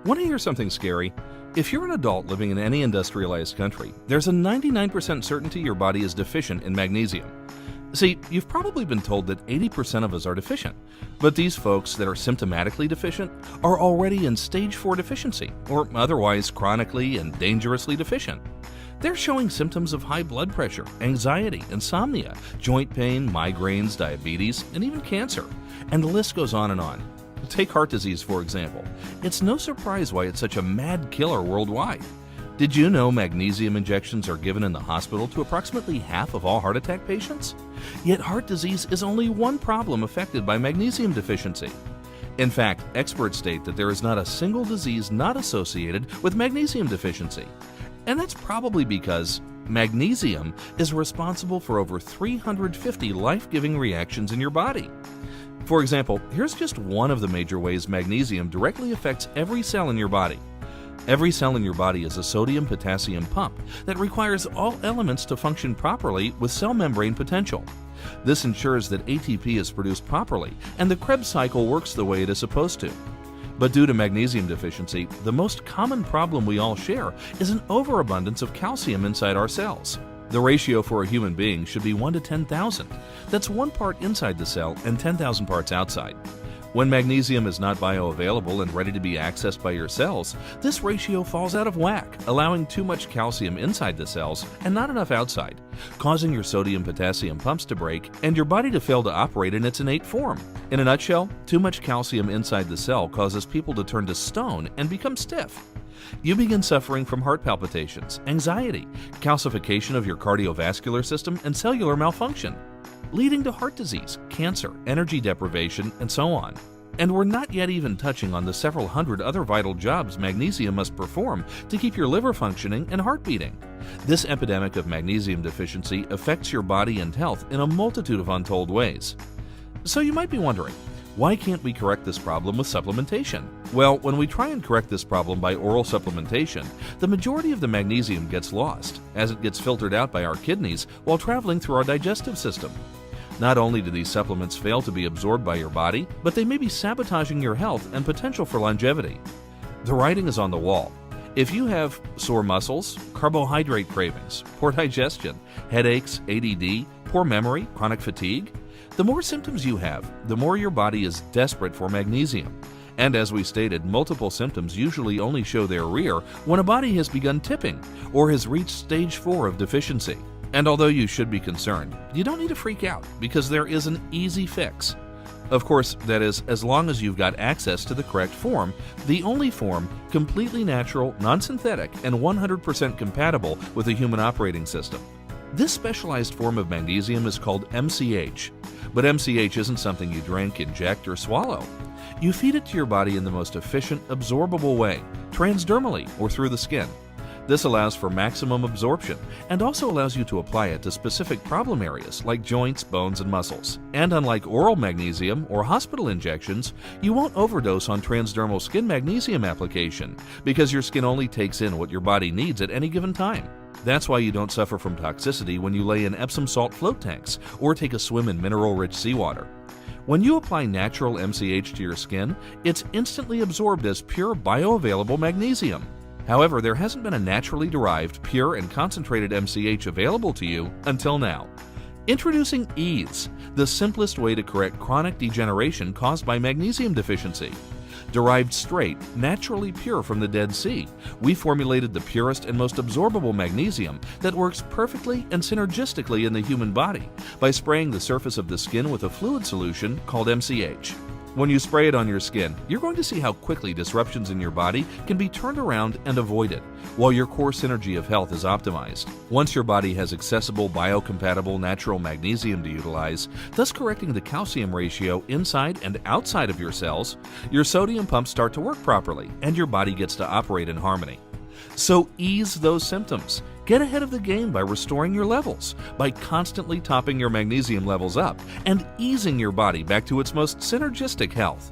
Want to hear something scary? If you're an adult living in any industrialized country, there's a 99% certainty your body is deficient in magnesium. See, you've probably been told that 80% of us are deficient, but these folks that are symptomatically deficient are already in stage 4 deficiency, or otherwise chronically and dangerously deficient. They're showing symptoms of high blood pressure, anxiety, insomnia, joint pain, migraines, diabetes, and even cancer. And the list goes on and on. Take heart disease, for example. It's no surprise why it's such a mad killer worldwide. Did you know magnesium injections are given in the hospital to approximately half of all heart attack patients? Yet heart disease is only one problem affected by magnesium deficiency. In fact, experts state that there is not a single disease not associated with magnesium deficiency. And that's probably because magnesium is responsible for over 350 life-giving reactions in your body. For example, here's just one of the major ways magnesium directly affects every cell in your body. Every cell in your body is a sodium-potassium pump that requires all elements to function properly with cell membrane potential. This ensures that ATP is produced properly and the Krebs cycle works the way it is supposed to. But due to magnesium deficiency, the most common problem we all share is an overabundance of calcium inside our cells. The ratio for a human being should be 1 to 10,000. That's 1 part inside the cell and 10,000 parts outside. When magnesium is not bioavailable and ready to be accessed by your cells, this ratio falls out of whack, allowing too much calcium inside the cells and not enough outside, causing your sodium-potassium pumps to break and your body to fail to operate in its innate form. In a nutshell, too much calcium inside the cell causes people to turn to stone and become stiff. You begin suffering from heart palpitations, anxiety, calcification of your cardiovascular system, and cellular malfunction, leading to heart disease, cancer, energy deprivation, and so on. And we're not yet even touching on the several hundred other vital jobs magnesium must perform to keep your liver functioning and heart beating. This epidemic of magnesium deficiency affects your body and health in a multitude of untold ways. So you might be wondering, why can't we correct this problem with supplementation? Well, when we try and correct this problem by oral supplementation, the majority of the magnesium gets lost, as it gets filtered out by our kidneys while traveling through our digestive system. Not only do these supplements fail to be absorbed by your body, but they may be sabotaging your health and potential for longevity. The writing is on the wall. If you have sore muscles, carbohydrate cravings, poor digestion, headaches, ADD, poor memory, chronic fatigue, the more symptoms you have, the more your body is desperate for magnesium. And as we stated, multiple symptoms usually only show their rear when a body has begun tipping or has reached stage 4 of deficiency. And although you should be concerned, you don't need to freak out because there is an easy fix. Of course, that is, as long as you've got access to the correct form, the only form completely natural, non-synthetic, and 100% compatible with a human operating system. This specialized form of magnesium is called MCH, but MCH isn't something you drink, inject, or swallow. You feed it to your body in the most efficient, absorbable way, transdermally or through the skin. This allows for maximum absorption and also allows you to apply it to specific problem areas like joints, bones, and muscles. And unlike oral magnesium or hospital injections, you won't overdose on transdermal skin magnesium application because your skin only takes in what your body needs at any given time. That's why you don't suffer from toxicity when you lay in Epsom salt float tanks or take a swim in mineral-rich seawater. When you apply natural MCH to your skin, it's instantly absorbed as pure bioavailable magnesium. However, there hasn't been a naturally derived, pure, and concentrated MCH available to you until now. Introducing EASE, the simplest way to correct chronic degeneration caused by magnesium deficiency. Derived straight, naturally pure from the Dead Sea, we formulated the purest and most absorbable magnesium that works perfectly and synergistically in the human body by spraying the surface of the skin with a fluid solution called MCH. When you spray it on your skin, you're going to see how quickly disruptions in your body can be turned around and avoided, while your core synergy of health is optimized. Once your body has accessible, biocompatible natural magnesium to utilize, thus correcting the calcium ratio inside and outside of your cells, your sodium pumps start to work properly, and your body gets to operate in harmony. So ease those symptoms. Get ahead of the game by restoring your levels, by constantly topping your magnesium levels up, and easing your body back to its most synergistic health.